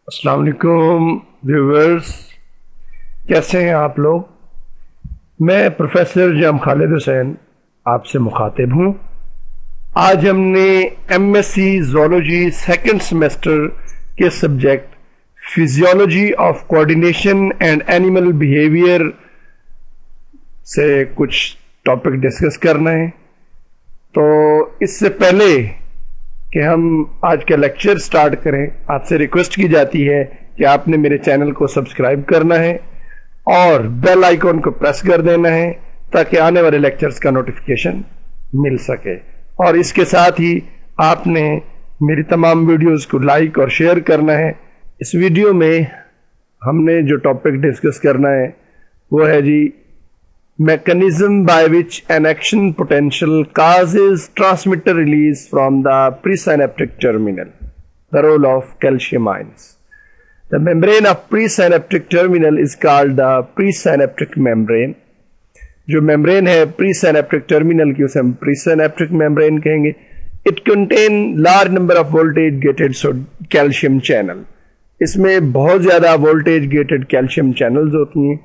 अस्सलाम वालेकुम व्यूवर्स, कैसे हैं आप लोग। मैं प्रोफेसर जाम खालिद हुसैन आपसे मुखातिब हूँ। आज हमने एमएससी ज़ूलॉजी सेकंड सेमेस्टर के subject physiology of coordination and animal behaviour से कुछ टॉपिक डिस्कस करना है। तो इससे पहले कि हम आज का लेक्चर स्टार्ट करें, आपसे रिक्वेस्ट की जाती है कि आपने मेरे चैनल को सब्सक्राइब करना है और बेल आइकॉन को प्रेस कर देना है ताकि आने वाले लेक्चर्स का नोटिफिकेशन मिल सके। और इसके साथ ही आपने मेरी तमाम वीडियोस को लाइक और शेयर करना है। इस वीडियो में हमने जो टॉपिक डिस्कस करना है वो है जी mechanism by which an action potential causes transmitter release from the presynaptic terminal. The role of calcium ions. The membrane of presynaptic terminal is called the presynaptic membrane. जो membrane है presynaptic terminal की उसे हम presynaptic membrane कहेंगे. It contain large number of voltage gated calcium channel. इसमें बहुत ज़्यादा voltage gated calcium channels होती हैं.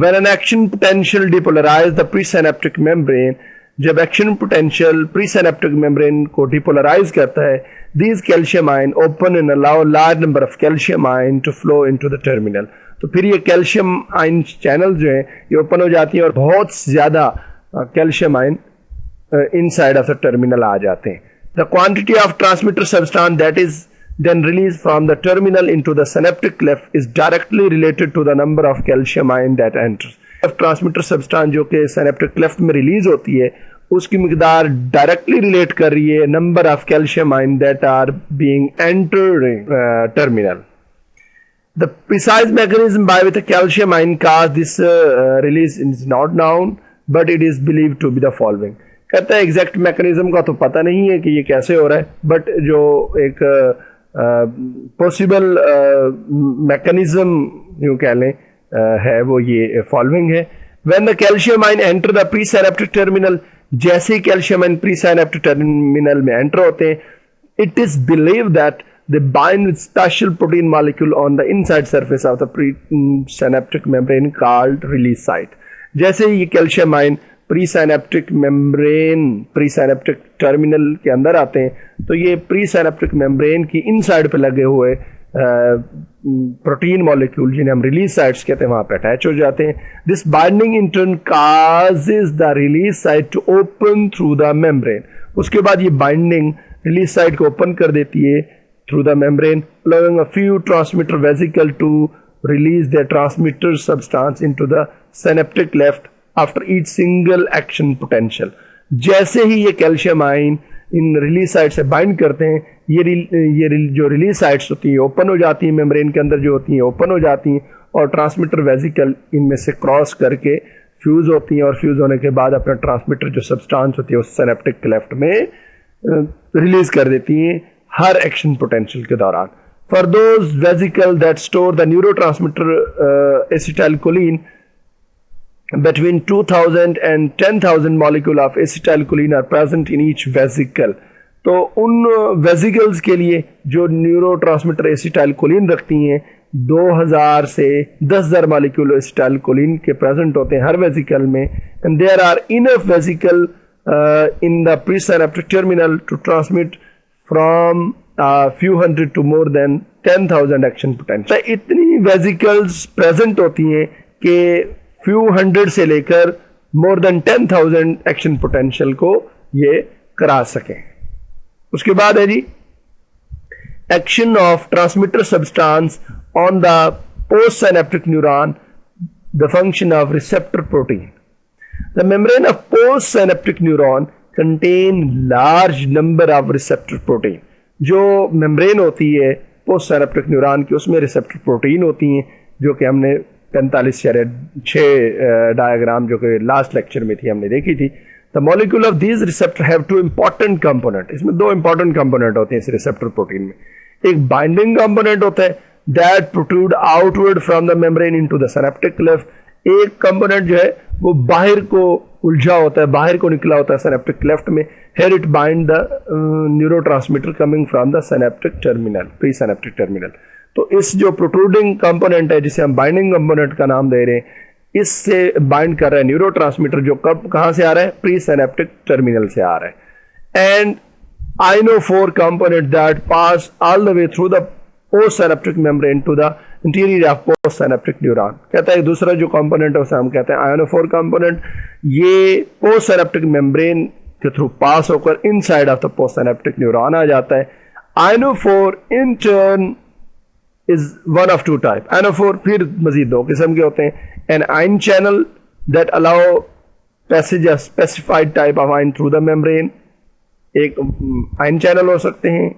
When an action potential depolarize the presynaptic membrane, जब action potential presynaptic membrane को depolarize करता है, these calcium ion open and allow large number of calcium ion to flow into the terminal. तो फिर ये calcium ion channel जो है ये open हो जाती हैं और बहुत ज़्यादा calcium ion inside of the terminal आ जाते हैं. The quantity of transmitter substance that is then released from the terminal into the synaptic cleft is directly related to the number of calcium ion that enters. Transmitter substance जो कि synaptic cleft में release होती है उसकी मिकदार directly relate कर रही है number of calcium ion that are being entering terminal. The precise mechanism by which the calcium ion cause this release is not known, but it is believed to be the following. कहता है exact mechanism का तो पता नहीं है कि ये कैसे हो रहा है, बट जो एक पॉसिबल मैकेनिज्म यूं कह लें है वो ये फॉलोइंग है. When the calcium ion enter the presynaptic terminal, जैसे ही कैल्शियम आयन प्रीसाइनेप्टिक टर्मिनल में एंटर होते हैं, it is believe that they bind with special protein molecule on the inside surface of the presynaptic membrane called release site. जैसे ही ये calcium ion presynaptic membrane presynaptic terminal के अंदर आते हैं तो ये प्रीसाइनेप्टिक मेम्ब्रेन की इनसाइड पे लगे हुए प्रोटीन मॉलिक्यूल जिन्हें हम रिलीज साइट्स कहते हैं वहां पे अटैच हो जाते हैं. This binding in turn causes the release site to open through the membrane. उसके बाद ये बाइंडिंग रिलीज साइट को ओपन कर देती है through the membrane, allowing a few transmitter vesicle to release their transmitter substance into the synaptic cleft after each single action potential. जैसे ही ये कैल्शियम आयन इन रिलीज साइट से बाइंड करते हैं, ये जो रिलीज साइट्स होती हैं ओपन हो जाती हैं, मेम्ब्रेन के अंदर जो होती हैं ओपन हो जाती हैं और ट्रांसमीटर वेजिकल इनमें से क्रॉस करके फ्यूज होती हैं और फ्यूज होने के बाद अपना ट्रांसमीटर जो सब्सटेंस होती है उस सिनेप्टिक क्लेफ्ट में रिलीज कर देती हैं हर एक्शन पोटेंशियल के दौरान. For those vesicle that store the neurotransmitter acetylcholine between 2000 and 10,000 molecule of acetylcholine are present in each vesicle. तो उन वेसिकल्स के लिए जो न्यूरोट्रांसमीटर एसिटाइलकोलिन रखती हैं 2000 से 10,000 मॉलिक्यूल एसिटाइलकोलिन के प्रेजेंट होते हैं हर वेसिकल में. And there are enough vesicle in the presynaptic terminal to transmit from few hundred to more than 10,000 action potential. इतनी वेसिकल्स प्रेजेंट होती हैं कि फ्यू हंड्रेड से लेकर मोर देन 10,000 एक्शन पोटेंशियल को ये करा सकें. उसके बाद है जी action of transmitter substance on the post synaptic neuron, the function of receptor protein. The membrane of post synaptic neuron contain large number of receptor protein. जो मेम्ब्रेन होती है पोस्ट सिनेप्टिक न्यूरॉन की उसमें रिसेप्टर प्रोटीन होती हैं जो कि हमने 45 या 6 डायग्राम जो कि लास्ट लेक्चर में थी हमने देखी थी. The molecule of these receptor have two important component. इसमें 2 इंपॉर्टेंट कंपोनेंट होते हैं इस रिसेप्टर प्रोटीन में. एक बाइंडिंग कंपोनेंट होता है that protrude outward from the membrane into the synaptic cleft. एक कंपोनेंट जो है वो बाहर को उलझा होता है, बाहर को निकला होता है सिनेप्टिक क्लेफ्ट में. Here it bind the neurotransmitter coming from the synaptic terminal, pre-synaptic terminal. तो इस जो प्रोट्रूडिंग कंपोनेंट है जिसे हम बाइंडिंग कंपोनेंट का नाम दे रहे हैं, इससे बाइंड कर रहा है न्यूरोट्रांसमीटर जो कहां से आ रहा है, प्री सिनेप्टिक टर्मिनल से आ रहा है। And ionophore component that pass all the way through the postsynaptic membrane to the interior of postsynaptic neuron। कहता है दूसरा जो कंपोनेंट है उसे हम कहते हैं ionophore कंपोनेंट। ये postsynaptic membrane के थ्रू पास होकर inside of the postsynaptic neuron आ जाता है। ionophore in turn is one of two type। ionophore फिर मजीद दो किस्म के होते हैं, an ion channel that allow passage of specified type of ion through the membrane। एक आयन चैनल हो सकते हैं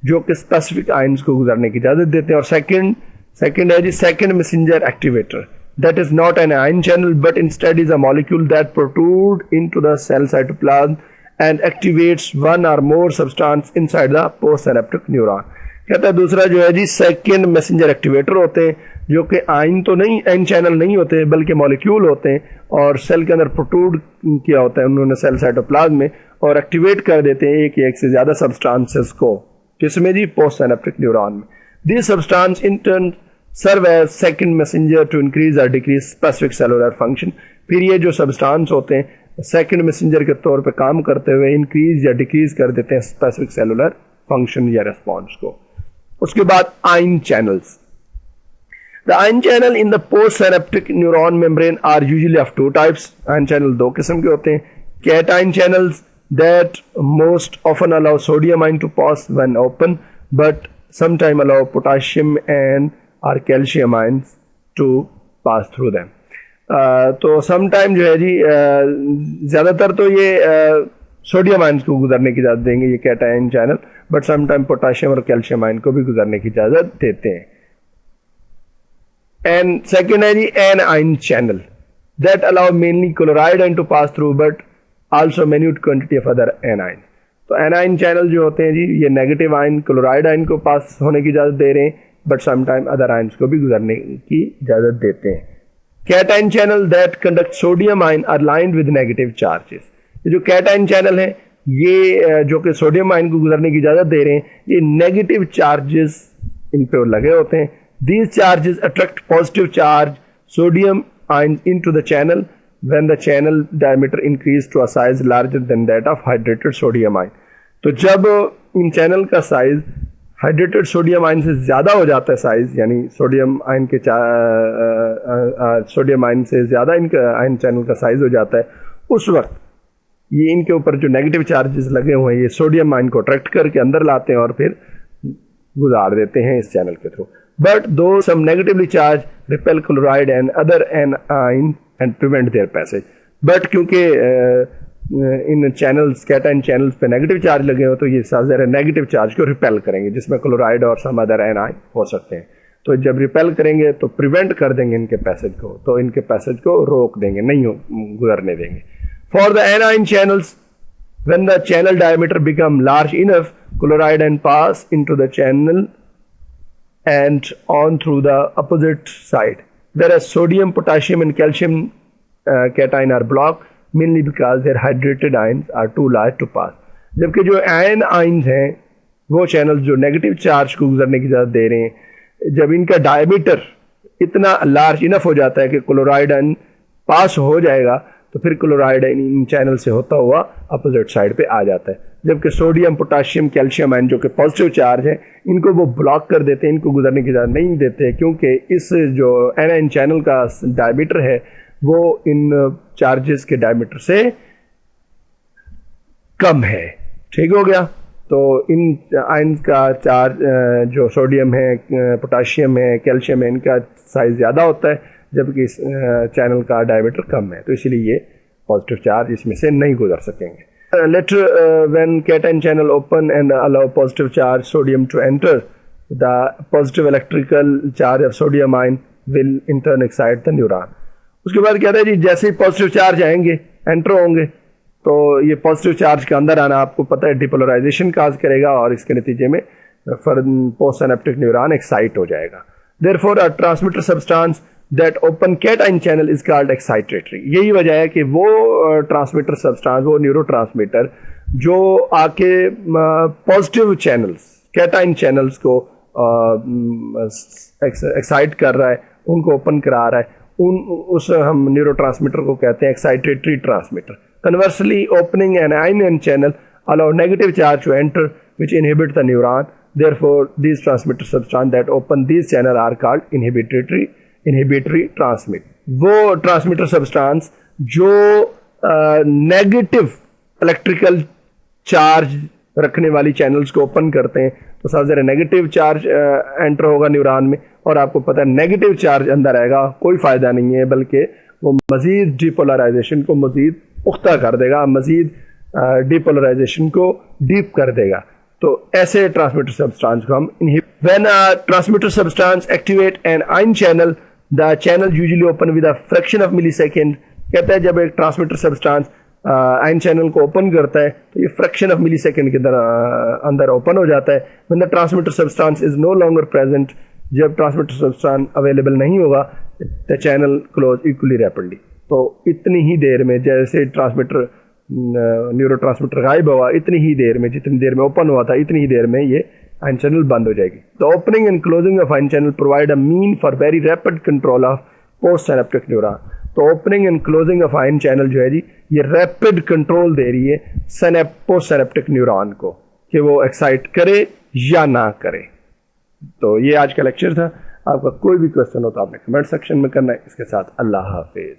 जो कि स्पेसिफिक आयन्स को गुजरने की इजाजत देते हैं। और सेकंड है जी second messenger activator, that is not an ion channel but instead is a molecule that protrude into the cell cytoplasm and activates one or more substance inside the post synaptic neuron. कहता है दूसरा जो है जी second messenger activator होते हैं जो कि आयन तो नहीं, आयन चैनल नहीं होते बल्कि मॉलिक्यूल होते हैं और सेल के अंदर प्रोट्रूड किया होता है उन्होंने सेल साइटोप्लाज्म में और एक्टिवेट कर देते हैं एक या एक से ज्यादा सब्सटेंसेस को, किसमें जी, पोस्ट सिनेप्टिक न्यूरॉन में। This substance in turn serve as second messenger to increase और डिक्रीज स्पेसिफिक सेलुलर फंक्शन। फिर ये जो सब्सटेंस होते हैं सेकंड मैसेंजर के तौर पे काम करते हुए इंक्रीज या डिक्रीज कर देते हैं स्पेसिफिक सेलुलर फंक्शन या रेस्पॉन्स को। उसके बाद ion channels. The ion channel in the post synaptic neuron membrane are usually of two types. Ion channel दो किस्म के होते हैं, cation channels that most often allow sodium ion to pass when open but sometimes allow potassium and or calcium ions to pass through them। तो sometime जो है जी ज़्यादातर तो ये सोडियम आयन्स को गुजरने की इजाज़त देंगे ये cation channel, but sometime potassium और कैल्शियम आयन को भी गुजरने की इजाज़त देते हैं। एंड सेकेंड है जी an ion channel that allow mainly chloride ion to pass through but also minute quantity of other anion। तो एनाइन चैनल जो होते हैं जी ये नेगेटिव आयन क्लोराइड आयन को पास होने की इजाजत दे रहे हैं बट समटाइम अदर आयन्स को भी गुजरने की इजाजत देते हैं। Cation channel that conduct sodium ion are lined with negative charges. ये जो कैटायन चैनल है ये जो कि सोडियम आयन को गुजरने की इजाजत दे रहे हैं ये नेगेटिव चार्जेस इन पे लगे होते हैं। These charges attract positive charge sodium ion into the channel when the channel diameter increase to a size larger than that of hydrated sodium ion। तो जब इन चैनल का साइज हाइड्रेटेड सोडियम आयन से ज्यादा हो जाता है साइज, यानी sodium ion के सोडियम आयन से ज्यादा इनका आयन चैनल का साइज हो जाता है, उस वक्त ये इनके ऊपर जो नेगेटिव चार्जेस लगे हुए हैं ये सोडियम आयन को अट्रैक्ट करके अंदर लाते हैं और फिर गुजार देते हैं इस चैनल के through. But though some negatively charge repel chloride and other anion and prevent their passage. But क्योंकि इन चैनल्स कैटायन चैनल्स पे नेगेटिव चार्ज लगे हो तो ये ज़रा नेगेटिव चार्ज को रिपेल करेंगे जिसमें क्लोराइड और सम अदर एनाइन हो सकते हैं। तो जब रिपेल करेंगे तो प्रिवेंट कर देंगे इनके पैसेज को, तो इनके पैसेज को रोक देंगे, नहीं गुजरने देंगे। For the A9 channels when the channel diameter become large enough chloride and pass into the channel and on through the opposite side, whereas sodium, potassium and calcium cation are blocked mainly because their hydrated ions are too large to pass। जबकि जो ion ions हैं वो channel जो negative charge को गुजरने की इजाजत दे रहे हैं, जब इनका डायमीटर इतना लार्ज इनफ हो जाता है कि क्लोराइड आयन पास हो जाएगा तो फिर क्लोराइड आयन इन चैनल से होता हुआ अपोजिट साइड पे आ जाता है। जबकि सोडियम, पोटाशियम, कैल्शियम आयन जो कि पॉजिटिव चार्ज है इनको वो ब्लॉक कर देते हैं, इनको गुजरने की इजाजत नहीं देते क्योंकि इस जो एनाइन चैनल का डायमीटर है वो इन चार्जेस के डायमीटर से कम है। ठीक हो गया। तो इन आयन का चार्ज जो सोडियम है, पोटाशियम है, कैल्शियम है, इनका साइज ज़्यादा होता है जबकि इस चैनल का डायमीटर कम है, तो इसीलिए ये पॉजिटिव चार्ज इसमें से नहीं गुजर सकेंगे। Later when cation channel open and allow positive charge sodium to enter, the positive electrical charge of sodium ion will in turn excite the neuron। उसके बाद कहता है जी जैसे ही पॉजिटिव चार्ज आएंगे एंटर होंगे तो ये पॉजिटिव चार्ज के अंदर आना आपको पता है डिपोलराइजेशन काज करेगा और इसके नतीजे में पोस्ट सिनेप्टिक न्यूरॉन एक्साइट हो जाएगा। Therefore a transmitter substance that open cation channel is called excitatory। यही वजह है कि वो ट्रांसमीटर सब्सटेंस, वो न्यूरोट्रांसमीटर जो आके पॉजिटिव चैनल्स कैटाइन चैनल्स को एक्साइट कर रहा है, उनको ओपन करा रहा है, उस हम न्यूरोट्रांसमीटर को कहते हैं excitatory transmitter. Conversely, opening an ion channel allow negative charge to enter which inhibit the neuron. Therefore, these transmitter substance that open these channel are called inhibitory transmit. वो ट्रांसमीटर सब्सटेंस जो negative electrical charge रखने वाली channels को open करते हैं, तो सबसे ज़्यादा नेगेटिव चार्ज एंटर होगा न्यूरॉन में, और आपको पता है नेगेटिव चार्ज अंदर आएगा कोई फ़ायदा नहीं है, बल्कि वो मज़ीद डिपोलराइजेशन को मज़ीद पुख्ता कर देगा, मज़ीद डिपोलराइजेशन को डीप कर देगा. तो ऐसे ट्रांसमीटर सब्सटेंस को हम when a transmitter substance activate an ion channel, the channel usually open with a fraction of millisecond. कहता है जब एक ट्रांसमीटर सब्सटेंस आयन चैनल को ओपन करता है तो ये फ्रैक्शन ऑफ मिलीसेकंड के अंदर ओपन हो जाता है. When the transmitter substance is no longer present, जब ट्रांसमीटर सब्सटेंस अवेलेबल नहीं होगा, the channel close equally rapidly. तो इतनी ही देर में जैसे ट्रांसमीटर न्यूरो ट्रांसमीटर गायब हुआ, इतनी ही देर में, जितनी देर में ओपन हुआ था, इतनी ही देर में ये आयन चैनल बंद हो जाएगी. The opening and closing of ion channel provide a mean for very rapid control of post synaptic neuron. तो opening and closing of ion channel जो है जी, ये रैपिड कंट्रोल दे रही है पोस्ट सिनेप्टिक न्यूरॉन को कि वो एक्साइट करे या ना करे. तो ये आज का लेक्चर था. आपका कोई भी क्वेश्चन हो तो आपने कमेंट सेक्शन में करना है. इसके साथ अल्लाह हाफिज.